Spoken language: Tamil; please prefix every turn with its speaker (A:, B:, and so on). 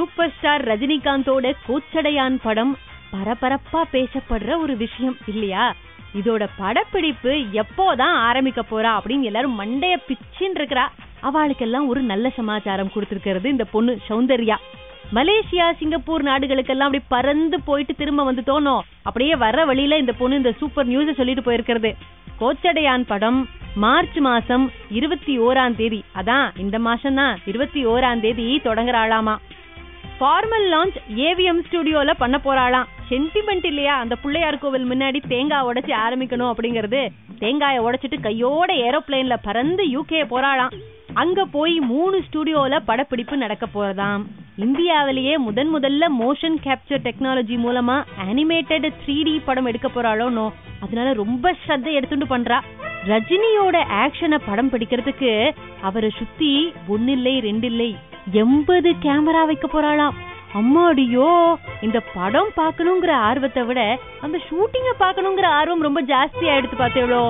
A: சூப்பர் ஸ்டார் ரஜினிகாந்தோட கோச்சடையான் படம் பரபரப்பா பேசப்படுற ஒரு விஷயம் இல்லையா? இதோட படப்பிடிப்பு எப்போதான் ஆரம்பிக்க போறா அப்படின்னு எல்லாரும் மண்டைய பிச்சின்னு இருக்கிறா. அவளுக்கெல்லாம் ஒரு நல்ல சமாச்சாரம் கொடுத்திருக்கிறது இந்த பொண்ணு சௌந்தர்யா. மலேசியா, சிங்கப்பூர் நாடுகளுக்கெல்லாம் அப்படி பறந்து போயிட்டு திரும்ப வந்து தோணும். அப்படியே வர வழியில இந்த பொண்ணு இந்த சூப்பர் நியூஸ் சொல்லிட்டு போயிருக்கிறது. கோச்சடையான் படம் மார்ச் மாசம் 21ஆம் தேதி, அதான் இந்த மாசம் தான் 21ஆம் தேதி தொடங்குறாளாமா. ஃபார்மல் லான்ச் ஏவிஎம் ஸ்டுடியோல பண்ண போறாளாம். சென்டிமெண்ட் இல்லையா? அந்த பிள்ளையார் கோவில் முன்னாடி தேங்காய் உடைச்சு ஆரம்பிக்கணும் அப்படிங்கறது. தேங்காயை உடைச்சிட்டு கையோட ஏரோப்ளேன்ல பறந்து யூகே போறாளாம். அங்க போய் 3 ஸ்டுடியோல படப்பிடிப்பு நடக்க போறதாம். இந்தியாவிலேயே முதல்ல மோஷன் கேப்சர் டெக்னாலஜி மூலமா அனிமேட்டட் 3D படம் எடுக்க போறாளோனோ, அதனால ரொம்ப ஸ்ரத்தை எடுத்துட்டு பண்றா. ரஜினியோட ஆக்ஷனை படம் பிடிக்கிறதுக்கு அவரை சுத்தி 1 இல்லை 2 இல்லை 80 கேமரா வைக்க போறாளாம். அம்மாடியோ, இந்த படம் பாக்கணுங்கிற ஆர்வத்தை விட அந்த ஷூட்டிங்க பாக்கணுங்கிற ஆர்வம் ரொம்ப ஜாஸ்தியா எடுத்து பார்த்தேவளோ.